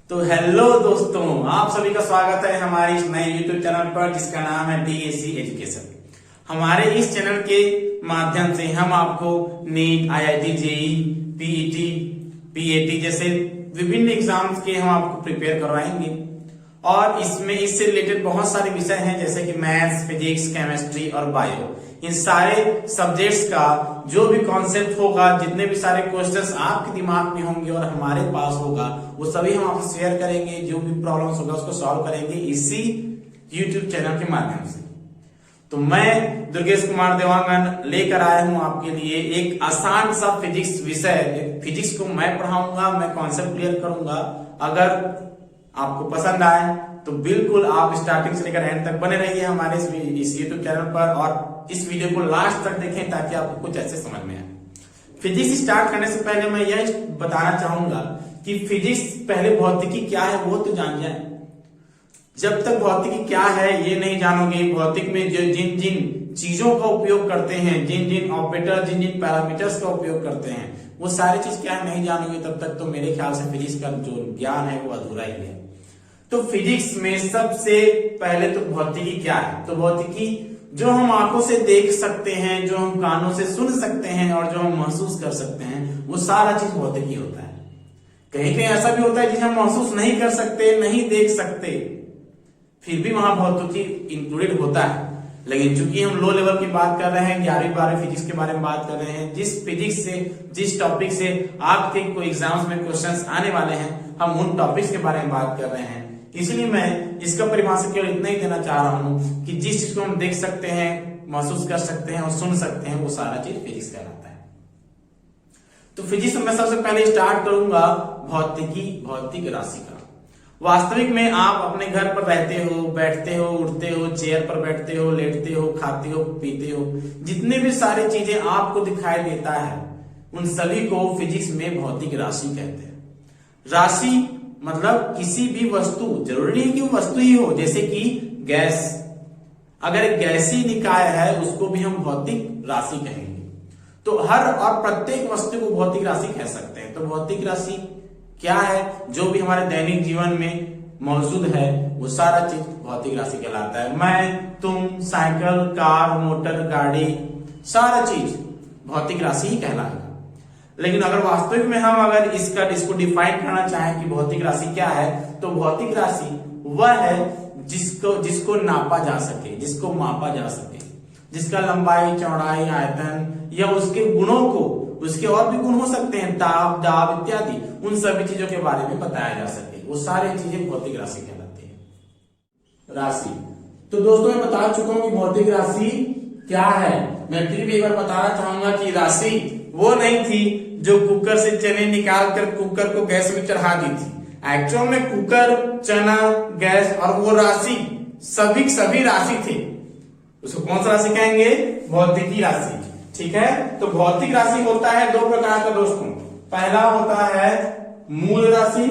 तो हेलो दोस्तों, आप सभी का स्वागत है हमारे इस नए YouTube चैनल पर जिसका नाम है DAC एजुकेशन। हमारे इस चैनल के माध्यम से हम आपको NEET, IIT, JEE, PET, PAT जैसे विभिन्न एग्जाम्स के हम आपको प्रिपेयर करवाएंगे और इससे रिलेटेड बहुत सारे विषय हैं जैसे कि मैथ्स, फिजिक्स, केमिस्ट्री और बायो। इन सारे सब्जेक्ट्स का जो भी कॉन्सेप्ट होगा, जितने भी सारे क्वेश्चंस आपके दिमाग में होंगे और हमारे पास होगा, वो सभी हम आपसे शेयर करेंगे। जो भी प्रॉब्लम्स होगा उसको सॉल्व करेंगे इसी YouTube चैनल के माध्यम से। तो मैं दुर्गेश कुमार देवांगन लेकर आया हूं आपके लिए एक आसान सा फिजिक्स विषय। फिजिक्स को मैं पढ़ाऊंगा, मैं कॉन्सेप्ट क्लियर करूंगा। अगर आपको पसंद आए तो बिल्कुल आप स्टार्टिंग से लेकर एंड तक बने रहिए हमारे इस YouTube चैनल पर और इस वीडियो को लास्ट तक देखें ताकि आपको कुछ ऐसे समझ में आए। फिजिक्स स्टार्ट करने से पहले मैं यह बताना चाहूंगा कि फिजिक्स पहले भौतिकी क्या है वो तो जान जाए। जब तक भौतिकी क्या है ये नहीं जानोगे, भौतिक में जो जिन जिन चीजों का उपयोग करते हैं, जिन जिन ऑपरेटर, जिन जिन पैरामीटर्स का उपयोग करते हैं, वो सारी चीज क्या है नहीं जानोगे, तब तक तो मेरे ख्याल से फिजिक्स का जो ज्ञान है वो अधूरा ही है। तो फिजिक्स में सबसे पहले तो भौतिकी क्या है? तो भौतिकी जो हम आंखों से देख सकते हैं, जो हम कानों से सुन सकते हैं और जो हम महसूस कर सकते हैं, वो सारा चीज भौतिकी होता है। कहीं कहीं ऐसा भी होता है जिसे हम महसूस नहीं कर सकते, नहीं देख सकते, फिर भी वहां भौतिकी इंक्लूडेड होता है। लेकिन चूंकि हम लो लेवल की बात कर रहे हैं, 11वीं 12वीं फिजिक्स के बारे में बात कर रहे हैं, जिस फिजिक्स से, जिस टॉपिक से आपके कोई एग्जाम्स में क्वेश्चंस आने वाले हैं, हम उन टॉपिक्स के बारे में बात कर रहे हैं। इसलिए मैं इसका परिभाषा केवल इतना ही देना चाह रहा हूं कि जिस चीज को हम देख सकते हैं, महसूस कर सकते हैं और सुन सकते हैं, वो सारा चीज फिजिक्स कहलाता है। तो फिजिक्स में मैं सबसे पहले स्टार्ट करूंगा भौतिक राशि का। वास्तविक में आप अपने घर पर रहते हो, बैठते हो, उठते हो, चेयर पर बैठते हो, लेटते हो, खाते हो, पीते हो, जितने भी सारी चीजें आपको दिखाई देता है उन सभी को फिजिक्स में भौतिक राशि कहते हैं। राशि मतलब किसी भी वस्तु, जरूरी नहीं कि वो वस्तु ही हो, जैसे कि गैस, अगर एक गैसीय निकाय है उसको भी हम भौतिक राशि कहेंगे। तो हर और प्रत्येक वस्तु को भौतिक राशि कह सकते हैं। तो भौतिक राशि क्या है? जो भी हमारे दैनिक जीवन में मौजूद है वो सारा चीज भौतिक राशि कहलाता है। मैं, तुम, साइकिल, कार, मोटर, गाड़ी, सारा चीज भौतिक राशि ही कहलाएगा। लेकिन अगर वास्तविक में हम अगर इसको डिफाइन करना चाहें कि भौतिक राशि क्या है, तो भौतिक राशि वह है जिसको नापा जा सके, जिसको मापा जा सके, जिसका लंबाई, चौड़ाई, आयतन या उसके गुणों को, उसके और भी गुण हो सकते हैं, ताप, दाब इत्यादि, उन सभी चीजों के बारे में बताया जा सके, वो सारी चीजें भौतिक राशि कहलाती है। राशि तो दोस्तों मैं बता चुका हूं कि भौतिक राशि क्या है। मैं फिर भी एक बार बताना चाहूंगा कि राशि वो नहीं थी जो कुकर से चने निकाल कर कुकर को गैस में चढ़ा दी थी। एक्चुअल में कुकर, चना, गैस और वो राशि सभी राशि थे। उसको कौन सा राशि कहेंगे? भौतिकी राशि। ठीक है, तो भौतिक राशि होता है दो प्रकार का दोस्तों। पहला होता है मूल राशि,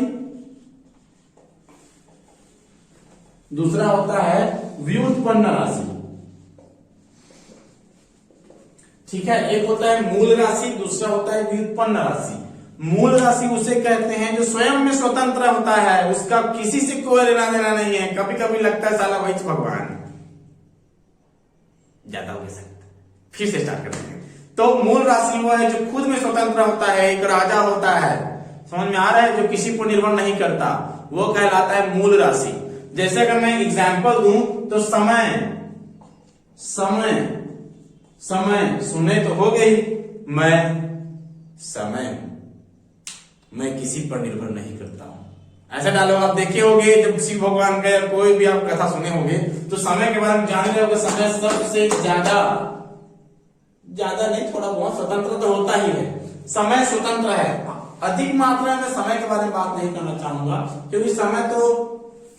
दूसरा होता है व्युत्पन्न राशि। ठीक है, एक होता है मूल राशि, दूसरा होता है व्युत्पन्न राशि। मूल राशि उसे कहते हैं जो स्वयं में स्वतंत्र होता है, उसका किसी से कोई लेना देना नहीं है। कभी कभी लगता है साला वही भगवान, ज्यादा हो सकता। फिर से स्टार्ट करते हैं। तो मूल राशि वो है जो खुद में स्वतंत्र होता है, एक राजा होता है, समझ में आ रहा है, जो किसी पर निर्भर नहीं करता, वो कहलाता है मूल राशि। जैसे अगर मैं एग्जाम्पल दूं तो समय सुने तो हो गई, मैं किसी पर निर्भर नहीं करता हूं। ऐसा डायलॉग आप देखे होंगे जब शिव भगवान का या कोई भी आप कथा सुने होंगे, तो समय के बारे में जान रहे होंगे। समय सबसे ज्यादा नहीं, थोड़ा बहुत स्वतंत्र तो होता ही है। समय स्वतंत्र है। अधिक मात्रा में समय के बारे में बात नहीं करना चाहूंगा, क्योंकि समय तो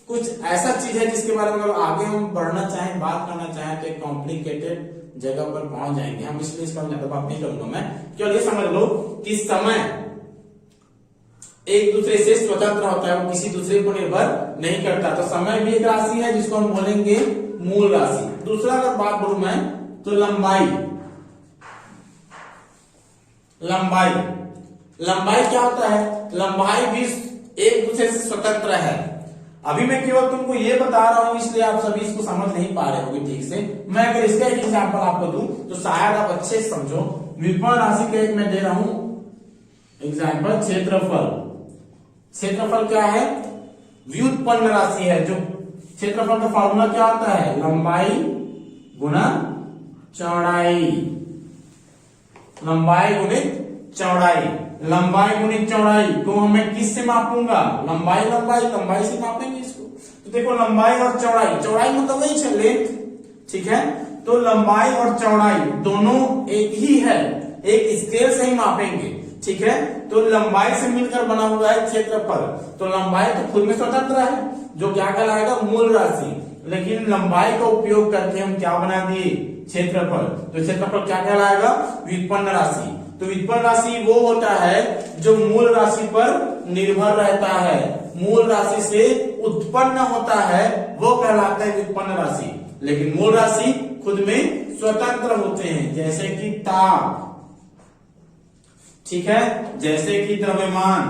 कुछ ऐसा चीज है जिसके बारे में अगर आगे हम बढ़ना चाहें, बात करना चाहें, तो एक कॉम्प्लिकेटेड जगह पर पहुंच जाएंगे हम, इसलिए इसका ज्यादा बात नहीं करूंगा। मैं केवल ये समझ लो कि समय एक दूसरे से स्वतंत्र होता है, वो किसी दूसरे को निर्भर नहीं करता। तो समय भी एक राशि है जिसको हम बोलेंगे मूल राशि। दूसरा अगर बात करूं मैं तो लंबाई क्या होता है? लंबाई भी एक दूसरे से स्वतंत्र है। अभी मैं केवल तुमको ये बता रहा हूं, इसलिए आप सभी इसको समझ नहीं पा रहे होगे ठीक से। मैं अगर इसका एक एग्जाम्पल आपको दूं तो शायद आप अच्छे से समझो। व्युत्पन्न राशि का एक मैं दे रहा हूं एग्जाम्पल, क्षेत्रफल। क्षेत्रफल क्या है? व्युत्पन्न राशि है। जो क्षेत्रफल का फॉर्मूला क्या होता है? लंबाई गुना चौड़ाई। लंबाई गुणित चौड़ाई। लंबाई गुणित चौड़ाई को हमें किससे मापूंगा? लंबाई से मापेंगे इसको। तो देखो लंबाई और चौड़ाई मतलब वही है लेंथ, ठीक है। तो लंबाई और चौड़ाई दोनों एक ही है, एक स्केल से ही मापेंगे, ठीक है। तो लंबाई से मिलकर बना हुआ है क्षेत्रफल। तो लंबाई तो खुद में स्वतंत्र है, जो क्या कहलाएगा? मूल राशि। लेकिन लंबाई का उपयोग करके हम क्या बना दिए? क्षेत्रफल। तो क्षेत्रफल क्या कहलाएगा? व्युत्पन्न राशि। तो व्युत्पन्न राशि वो होता है जो मूल राशि पर निर्भर रहता है, मूल राशि से उत्पन्न होता है, वो कहलाता है व्युत्पन्न राशि। लेकिन मूल राशि खुद में स्वतंत्र होते हैं, जैसे कि ताप, ठीक है, जैसे कि द्रव्यमान।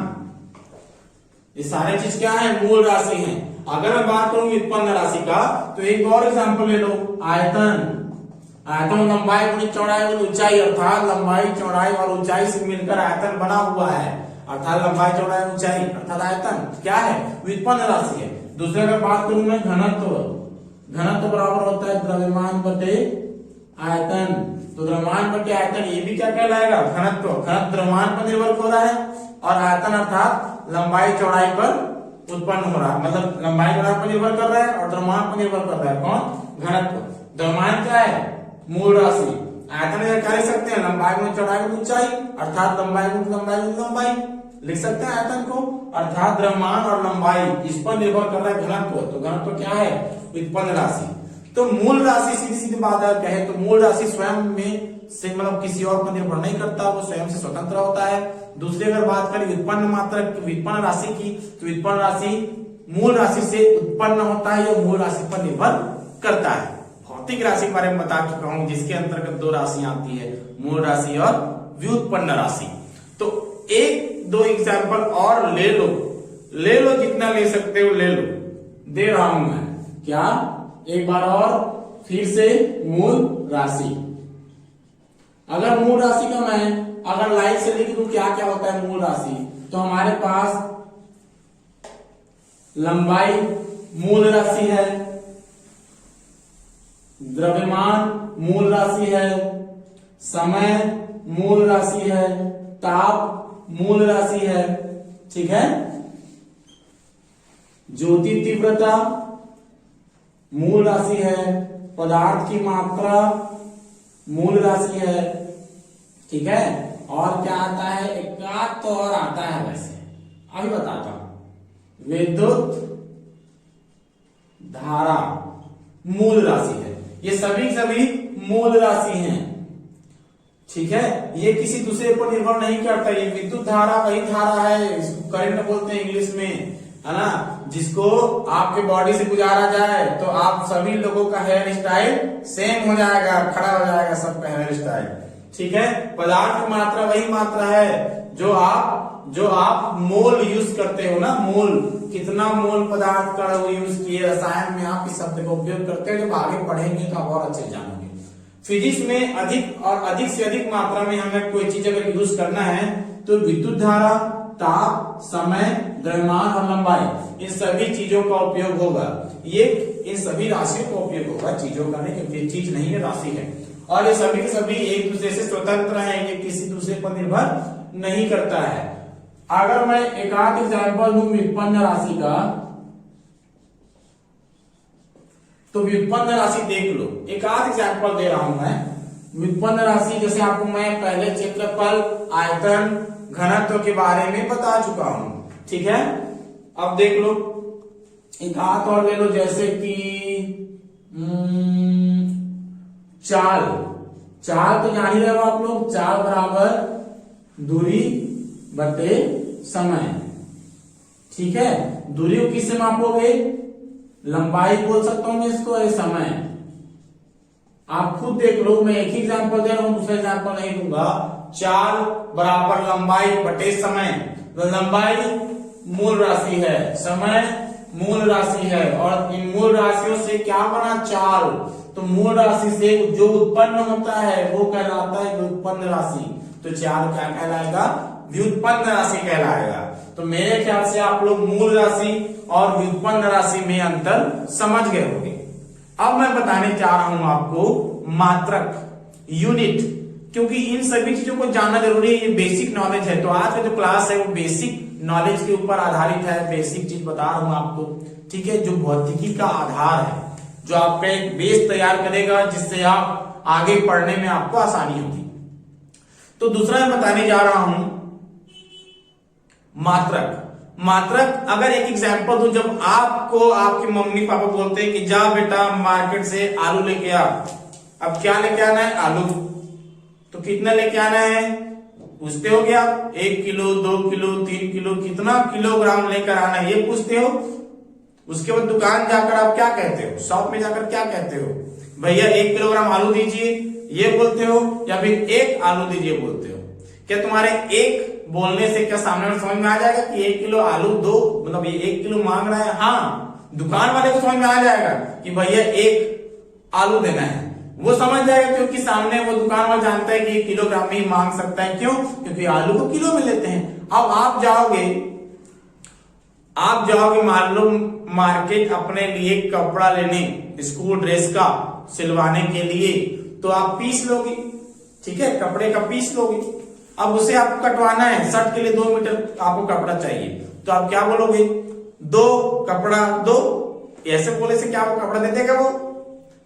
ये सारे चीज क्या है? मूल राशि हैं। अगर मैं बात करूं व्युत्पन्न राशि का तो एक और एग्जांपल ले लो, आयतन। आयतन लंबाई गुणित चौड़ाई गुणित ऊंचाई, अर्थात लंबाई चौड़ाई और ऊंचाई से मिलकर आयतन बना हुआ है, अर्थात लंबाई चौड़ाई ऊंचाई अर्थात आयतन क्या है? व्युत्पन्न राशि है। दूसरे का बात करूं मैं घनत्व। घनत्व बराबर होता है द्रव्यमान बटे आयतन। तो द्रव्यमान बटे आयतन ये भी क्या कहलाएगा? घनत्व। घनत्व द्रव्यमान पर निर्भर हो रहा है और आयतन अर्थात लंबाई चौड़ाई पर उत्पन्न हो रहा है, मतलब लंबाई चौड़ाई पर निर्भर कर रहा है और द्रव्यमान पर निर्भर कर रहा है। कौन? घनत्व। द्रव्यमान क्या है? मूल राशि। आयतन क्या लिख सकते हैं? लंबाई गुणित चौड़ाई गुणित ऊंचाई, अर्थात लंबाई गुणित लंबाई गुणित लंबाई लिख सकते हैं आयतन को, अर्थात द्रव्यमान और लंबाई इस पर निर्भर कर रहा है घनत्व। तो घनत्व क्या है? व्युत्पन्न राशि। तो मूल राशि सीधी सीधी बात अगर कहे तो मूल राशि स्वयं में से मतलब किसी और पर निर्भर नहीं करता, वो स्वयं से स्वतंत्र होता है। दूसरी अगर बात करें व्युत्पन्न राशि की, तो व्युत्पन्न राशि मूल राशि से उत्पन्न होता है या मूल राशि पर निर्भर करता है। भौतिक राशि के बारे में बता चुका हूं, जिसके अंतर्गत दो राशियां आती है, मूल राशि और व्युत्पन्न राशि। तो एक दो एग्जाम्पल और ले लो, जितना ले सकते हो ले लो, दे रहा हूं मैं। क्या? एक बार और फिर से मूल राशि। अगर मूल राशि का मैं अगर लाइन से लिख दूं क्या क्या होता है मूल राशि, तो हमारे पास लंबाई मूल राशि है, द्रव्यमान मूल राशि है, समय मूल राशि है, ताप मूल राशि है, ठीक है। ज्योति तीव्रता मूल राशि है, पदार्थ की मात्रा मूल राशि है, ठीक है। और क्या आता है? एक तो और आता है, वैसे अभी बताता हूं। विद्युत धारा मूल राशि है। ये सभी मूल राशि हैं, ठीक है। ये किसी दूसरे पर निर्भर नहीं करता। ये विद्युत धारा वही धारा है, इसको करंट बोलते हैं इंग्लिश में, है ना, जिसको आपके बॉडी से गुजारा जाए तो आप सभी लोगों का हेयर स्टाइल सेम हो जाएगा, खड़ा हो जाएगा सबका हेयर स्टाइल, ठीक है। पदार्थ की मात्रा वही मात्रा है जो आप मोल यूज करते हो ना, मोल, कितना मोल पदार्थ का यूज किए, रसायन में आप इस शब्द का उपयोग करते हैं। जब आगे पढ़ेंगे तो आप और अच्छे जानेंगे। फिजिक्स में अधिक से अधिक मात्रा में हमें कोई चीज अगर यूज करना है तो विद्युत धारा, ताप, समय, द्रव्यमान और लंबाई, इन सभी चीजों का उपयोग होगा। ये इन सभी राशियों का उपयोग होगा, चीजों का नहीं, क्योंकि चीज नहीं है, राशि है। और ये सभी के सभी एक दूसरे से स्वतंत्र हैं, ये किसी दूसरे पर निर्भर नहीं करता है। अगर मैं एक आध एग्जाम्पल दूं व्युत्पन्न राशि का, तो व्युत्पन्न राशि देख लो। एक आध एग्जाम्पल दे रहा हूं मैं व्युत्पन्न राशि। जैसे आपको मैं पहले क्षेत्रफल, आयतन, घनत्व के बारे में बता चुका हूं, ठीक है। अब देख लो एक हाथ और ले लो, जैसे कि चाल तो जान ही रहे हो आप लोग। चाल बराबर दूरी बटे समय, ठीक है। दूरी को किससे मापोगे? लंबाई बोल सकता हूं मैं इसको, है समय। आप खुद देख लो, मैं एक ही एग्जाम्पल दे रहा हूं, दूसरा एग्जाम्पल नहीं दूंगा। चाल बराबर लंबाई बटे समय। तो लंबाई मूल राशि है, समय मूल राशि है, और इन मूल राशियों से क्या बना, चाल। तो मूल राशि से जो उत्पन्न होता है वो कहलाता है व्युत्पन्न राशि। तो चाल क्या कहलाएगा, व्युत्पन्न राशि कहलाएगा। तो मेरे ख्याल से आप लोग मूल राशि और व्युत्पन्न राशि में अंतर समझ गए होंगे। अब मैं बताने जा रहा हूं आपको मात्रक, यूनिट, क्योंकि इन सभी चीजों को जानना जरूरी है, ये बेसिक नॉलेज है। तो आज का जो क्लास है वो बेसिक नॉलेज के ऊपर आधारित है, बेसिक चीज बता रहा हूं आपको, ठीक है, जो भौतिकी का आधार है, जो आपका एक बेस तैयार करेगा जिससे आप आगे पढ़ने में आपको आसानी होगी। तो दूसरा मैं बताने जा रहा हूं मात्रक। मात्रक, अगर एक एग्जांपल दूं, जब आपको आपके मम्मी पापा बोलते हैं कि जा बेटा मार्केट से आलू लेके आ, अब क्या लेके आना है, आलू, तो कितना लेके आना है, पूछते हो क्या, 1 किलो 2 किलो 3 किलो, कितना किलोग्राम लेकर आना है ये पूछते हो। उसके बाद दुकान जाकर आप क्या कहते हो, शॉप में जाकर क्या कहते हो, भैया 1 किलोग्राम आलू दीजिए, ये बोलते हो, या फिर 1 आलू दीजिए बोलते हो। क्या तुम्हारे एक बोलने से क्या सामने में समझ में आ जाएगा कि 1 किलो आलू दो, मतलब ये 1 किलो मांग रहा है। हाँ, दुकान वाले को समझ में आ जाएगा कि भैया 1 आलू देना है, वो समझ जाएगा, क्योंकि सामने वो दुकान वाला जानता है कि 1 किलोग्राम में ही मांग सकता है। क्यों, क्योंकि आलू को किलो में लेते हैं। अब आप जाओगे मान लो मार्केट अपने लिए कपड़ा लेने, स्कूल ड्रेस का सिलवाने के लिए, तो आप पीस लोगे, ठीक है, कपड़े का पीस लोगे। अब उसे आपको कटवाना है, शर्ट के लिए 2 मीटर आपको कपड़ा चाहिए, तो आप क्या बोलोगे, 2 कपड़ा दो, ऐसे बोले से क्या आपको कपड़ा दे देगा वो?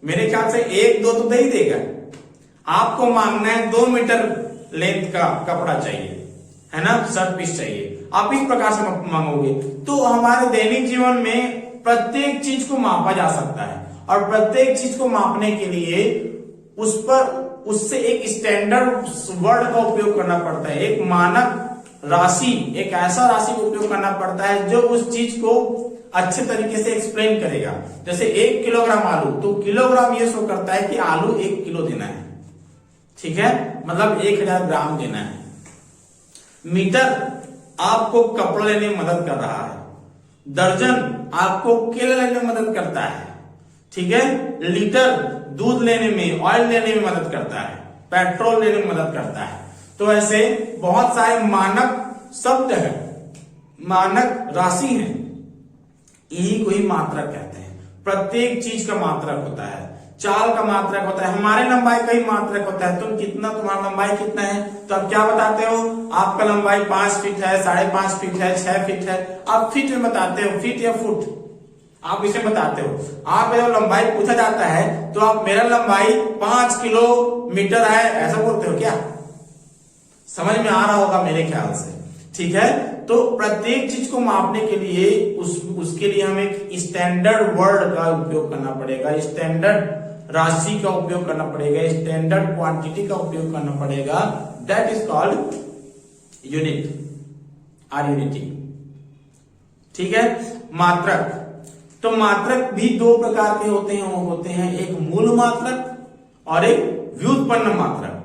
मेरे ख्याल से 1-2 तो दे ही देगा। आपको मांगना है 2 मीटर लेंथ का कपड़ा चाहिए, है ना, शर्ट पीस चाहिए, आप इस प्रकार से मांगोगे। तो हमारे दैनिक जीवन में प्रत्येक चीज को मापा जा सकता है, और प्रत्येक चीज को मापने के लिए उससे एक स्टैंडर्ड वर्ड का उपयोग करना पड़ता है, एक मानक राशि, एक ऐसा राशि का उपयोग करना पड़ता है जो उस चीज को अच्छे तरीके से एक्सप्लेन करेगा। जैसे 1 किलोग्राम आलू, तो किलोग्राम ये शो करता है कि आलू 1 किलो देना है, ठीक है, मतलब 1000 ग्राम देना है। मीटर आपको कपड़ा लेने में मदद कर रहा है, दर्जन आपको केले लेने में मदद करता है, ठीक है, लीटर दूध लेने में, ऑयल लेने में मदद करता है, पेट्रोल लेने में मदद करता है। तो ऐसे बहुत सारे मानक शब्द है, मानक राशि है, यही को ही मात्रक कहते हैं। प्रत्येक चीज का मात्रक होता है, चाल का मात्रक होता है, हमारे लंबाई का ही मात्रक होता है। तुम्हारा लंबाई कितना है, तो आप क्या बताते हो, आपका लंबाई 5 फीट है, 5.5 फीट है, 6 फीट है, आप फीट में बताते हो, फीट या फुट, आप इसे बताते हो। आप जब लंबाई पूछा जाता है तो आप मेरा लंबाई 5 किलोमीटर है ऐसा बोलते हो क्या? समझ में आ रहा होगा मेरे ख्याल से, ठीक है। तो प्रत्येक चीज को मापने के लिए उसके लिए हमें एक स्टैंडर्ड वर्ड का उपयोग करना पड़ेगा, स्टैंडर्ड राशि का उपयोग करना पड़ेगा, स्टैंडर्ड क्वांटिटी का उपयोग करना पड़ेगा। दैट इज कॉल्ड यूनिट और यूनिटी, ठीक है। मात्रक, तो मात्रक भी 2 प्रकार के होते हैं, वो होते हैं एक मूल मात्रक और एक व्युत्पन्न मात्रक।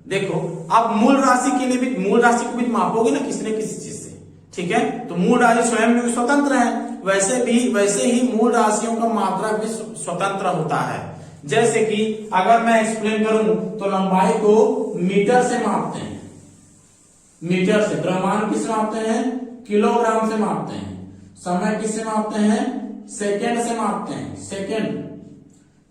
देखो, आप मूल राशि के लिए भी, मूल राशि को भी मापोगे ना किसी न किसी चीज से, ठीक है। तो मूल राशि स्वयं में स्वतंत्र है, वैसे ही मूल राशियों का मात्रक भी स्वतंत्र होता है। जैसे कि अगर मैं एक्सप्लेन करूं तो लंबाई को मीटर से मापते हैं, मीटर से, द्रव्यमान किससे मापते हैं, किलोग्राम से मापते हैं, समय किससे मापते हैं, सेकेंड से मापते हैं, सेकेंड,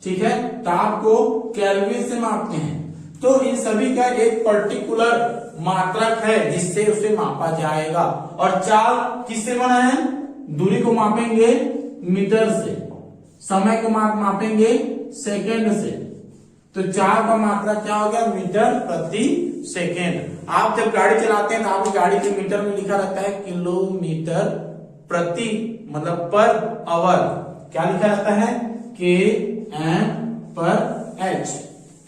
ठीक है, ताप को केल्विन से मापते हैं। तो इन सभी का एक पर्टिकुलर मात्रक है जिससे उसे मापा जाएगा। और चाल किससे बना है, दूरी को मापेंगे मीटर से, समय को मापेंगे सेकेंड से। तो चाल का मात्रा क्या हो गया, मीटर प्रति सेकेंड। आप जब गाड़ी चलाते हैं तो आपकी गाड़ी के मीटर में लिखा रहता है किलोमीटर प्रति, मतलब पर आवर, क्या लिखा रहता है, km/h,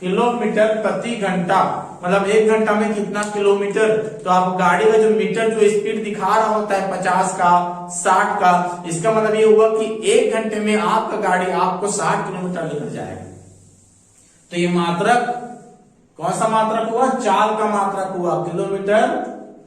किलोमीटर प्रति घंटा, मतलब 1 घंटा में कितना किलोमीटर। तो आप गाड़ी का जो मीटर जो स्पीड दिखा रहा होता है 50 का 60 का, इसका मतलब ये हुआ कि 1 घंटे में आपका गाड़ी आपको 60 किलोमीटर लेकर जाएगा। तो ये मात्रक कौन सा मात्रक हुआ, चाल का मात्रक हुआ, किलोमीटर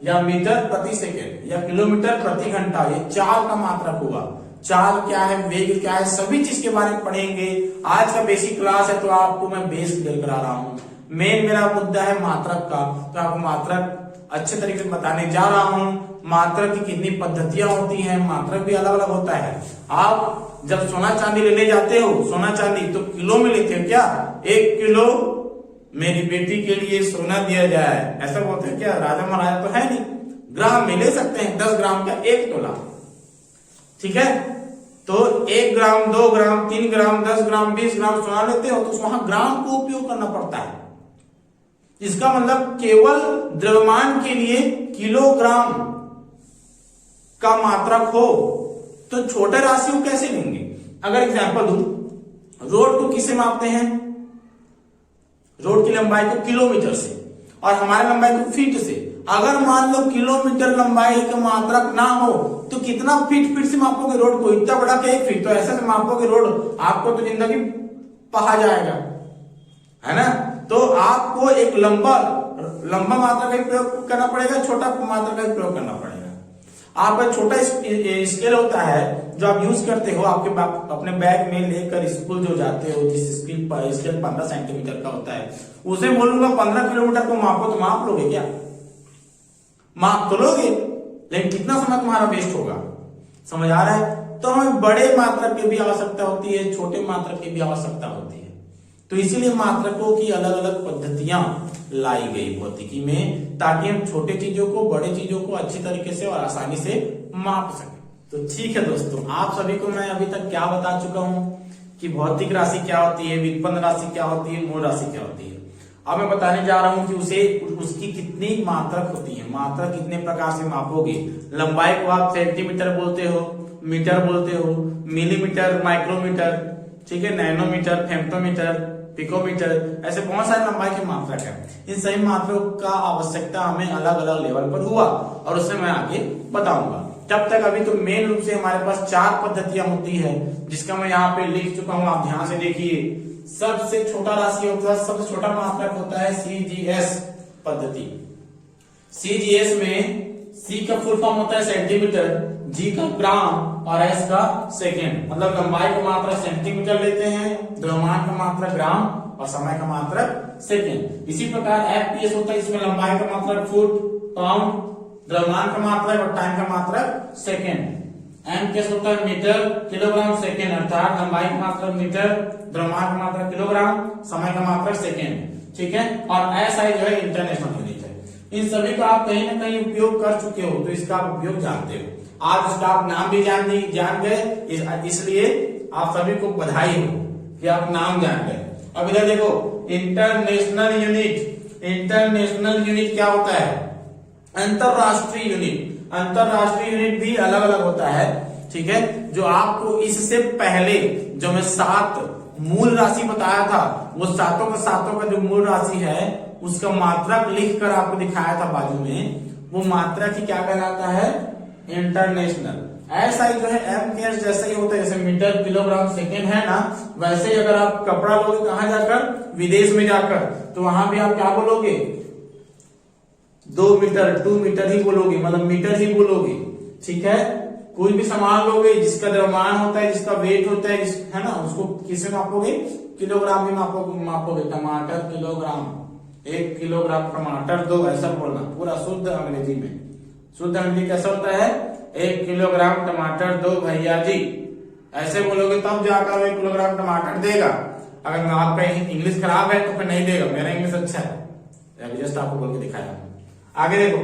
या मीटर प्रति सेकेंड या किलोमीटर प्रति घंटा, ये चाल का मात्रक हुआ। चाल क्या है, वेग क्या है, सभी चीज के बारे में पढ़ेंगे। आज का बेसिक क्लास है तो आपको मैं बेस क्लियर करा रहा हूँ। मेन मेरा मुद्दा है मात्रक का, तो आपको मात्रक अच्छे तरीके से बताने जा रहा हूँ। मात्रक की कितनी पद्धतियां होती हैं, मात्रक भी अलग अलग होता है। आप जब सोना चांदी लेने जाते हो, सोना चांदी तो किलो में लेते हो क्या, 1 किलो मेरी बेटी के लिए सोना दिया जाए, ऐसा बोलते हैं क्या? राजा महाराजा तो है नहीं, ग्राम में ले सकते हैं, 10 ग्राम का 1 तोला, ठीक है। तो 1 ग्राम, 2 ग्राम, 3 ग्राम, 10 ग्राम, 20 ग्राम सोना लेते हो तो वहां ग्राम को उपयोग करना पड़ता है। इसका मतलब केवल द्रव्यमान के लिए किलोग्राम का मात्रक हो तो छोटे राशि को कैसे लेंगे? अगर एग्जांपल दूं, रोड को किससे मापते हैं? रोड की लंबाई को किलोमीटर से और हमारे लंबाई को फीट से। अगर मान लो किलोमीटर लंबाई का मात्रक ना हो तो कितना फीट से मापोगे रोड को? इतना बड़ा क्या 1 फीट? तो ऐसे से मापोगे रोड, आपको तो जिंदगी पहा जाएगा, है ना। तो आपको एक लंबा मात्रा का प्रयोग करना पड़ेगा, छोटा मात्रा का प्रयोग करना पड़ेगा। आपका छोटा स्केल होता है जो आप यूज करते हो, आपके अपने बैग में लेकर स्कूल जो जाते हो, जिस स्केल 15 सेंटीमीटर का होता है, उसे बोलूंगा 15 किलोमीटर को मापो तो माप लोगे क्या? माप तो लोगे, लेकिन कितना समय तुम्हारा वेस्ट होगा, समझ आ रहा है। तो हमें बड़े मात्रक की भी आवश्यकता होती है, छोटे मात्रक की भी आवश्यकता होती है। तो इसीलिए मात्रकों की अलग अलग पद्धतियां लाई गई भौतिकी में, ताकि हम छोटे चीजों को, बड़े चीजों को अच्छी तरीके से और आसानी से माप सकें। तो ठीक है दोस्तों, आप सभी को मैं अभी तक क्या बता चुका हूं कि भौतिक राशि क्या होती है, व्युत्पन्न राशि क्या होती है, मूल राशि क्या होती है। अब मैं बताने जा रहा हूं कि उसकी कितनी मात्रक होती है, मात्रक कितने प्रकार से मापोगे। लंबाई को आप सेंटीमीटर बोलते हो, मीटर बोलते हो, मिलीमीटर, माइक्रोमीटर, ठीक है, नैनोमीटर, फेम्टोमीटर, पिकोमीटर, ऐसे बहुत सारे लंबाई के मात्रक है। इन सभी मात्रकों का आवश्यकता हमें अलग अलग लेवल पर हुआ और उससे मैं आगे बताऊंगा। तब तक अभी तो मेन रूप से हमारे पास 4 पद्धतियां होती है, जिसका मैं यहाँ पे लिख चुका हूँ, आप ध्यान से देखिए। सबसे छोटा राशि होता है, सबसे छोटा मात्रक होता है CGS पद्धति। CGS में C का फुल फॉर्म होता है सेंटीमीटर, G का ग्राम और S का सेकेंड। मतलब लंबाई का मात्रक सेंटीमीटर लेते हैं, द्रव्यमान का मात्रक ग्राम और समय का मात्रक सेकेंड। इसी प्रकार FPS होता है, इसमें लंबाई का मात्रक फुट, पाउंड, द्रव्यमान का मात्रक और टाइम का मात्रक सेकेंड। MKS होता है मीटर, किलोग्राम, सेकेंड, अर्थात लंबाई का मात्रक मीटर, द्रव्यमान का मात्रक किलोग्राम, समय का मात्रक सेकेंड, ठीक है। और SI जो है इंटरनेशनल यूनिट है। इन सभी का आप कहीं ना कहीं उपयोग कर चुके हो, तो इसका आप उपयोग जानते हो। आज इसका आप नाम भी जान गए, इसलिए आप सभी को बधाई हो कि आप नाम जान गए। अब इधर देखो, इंटरनेशनल यूनिट। इंटरनेशनल यूनिट क्या होता है? अंतरराष्ट्रीय यूनिट। अंतरराष्ट्रीय यूनिट भी अलग अलग होता है, ठीक है। जो आपको इससे पहले जो मैं 7 मूल राशि बताया था, वो सातों का जो मूल राशि है उसका मात्रक लिखकर आपको दिखाया था बाजू में, वो मात्रक ही क्या कहलाता है? इंटरनेशनल। ऐसा ही जो है MKS जैसा ही होता है, जैसे मीटर, किलोग्राम, सेकेंड है ना, वैसे ही अगर आप कपड़ा लोगे कहां जाकर? विदेश में जाकर, तो वहां भी आप क्या बोलोगे? 2 मीटर ही बोलोगे, मतलब मीटर ही बोलोगे, ठीक है। कोई भी सामान लोगे जिसका द्रव्यमान होता है, जिसका वेट होता है ना, उसको किससे मापोगे? किलोग्राम में मापोगे। टमाटर किलोग्राम, 1 किलोग्राम टमाटर 2, ऐसा बोलना पूरा शुद्ध अंग्रेजी में। शुद्ध अंग्रेजी कैसा होता है? 1 किलोग्राम टमाटर 2 भैया जी, ऐसे बोलोगे तब जाकर 1 किलोग्राम टमाटर देगा। अगर आपका इंग्लिश खराब है तो फिर नहीं देगा। मेरा इंग्लिश अच्छा है, जस्ट आपको बोल के दिखाया। आगे देखो,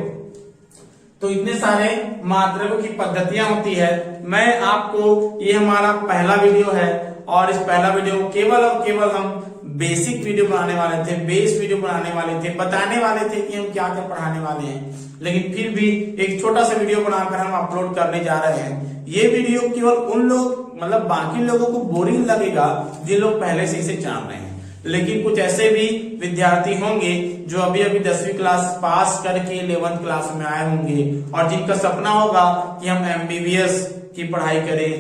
तो इतने सारे मात्रकों की पद्धतियां होती है। मैं आपको, ये हमारा पहला वीडियो है और इस पहला वीडियो केवल और केवल हम बेसिक वीडियो बनाने वाले थे, बेस वीडियो बनाने वाले थे, बताने वाले थे कि हम क्या क्या पढ़ाने वाले हैं। लेकिन फिर भी एक छोटा सा वीडियो बनाकर हम अपलोड करने जा रहे हैं। ये वीडियो केवल उन लोग, मतलब बाकी लोगों को बोरिंग लगेगा जिन लोग पहले से इसे जान रहे हैं, लेकिन कुछ ऐसे भी विद्यार्थी होंगे जो अभी 10वीं क्लास पास करके 11th क्लास में आए होंगे और जिनका सपना होगा कि हम MBBS की पढ़ाई करें,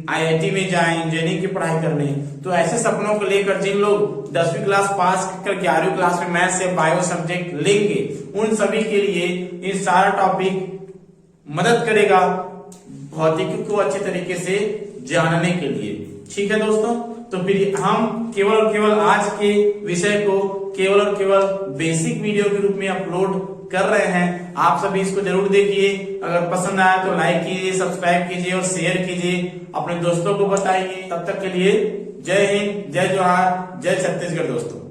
IIT में जाएं, इंजीनियरिंग की पढ़ाई करने। तो ऐसे सपनों को लेकर जिन लोग 10वीं क्लास पास कर 11वीं क्लास में मैथ्स या बायो सब्जेक्ट लेंगे, उन सभी के लिए इन सारा टॉपिक मदद करेगा भौतिकी को अच्छे तरीके से जानने के लिए। ठीक है दोस्तों, तो फिर हम केवल और केवल आज के विषय को केवल और केवल बेसिक वीडियो के रूप में अपलोड कर रहे हैं। आप सभी इसको जरूर देखिए, अगर पसंद आया तो लाइक कीजिए, सब्सक्राइब कीजिए और शेयर कीजिए, अपने दोस्तों को बताइए। तब तक के लिए जय हिंद, जय जोहार, जय छत्तीसगढ़ दोस्तों।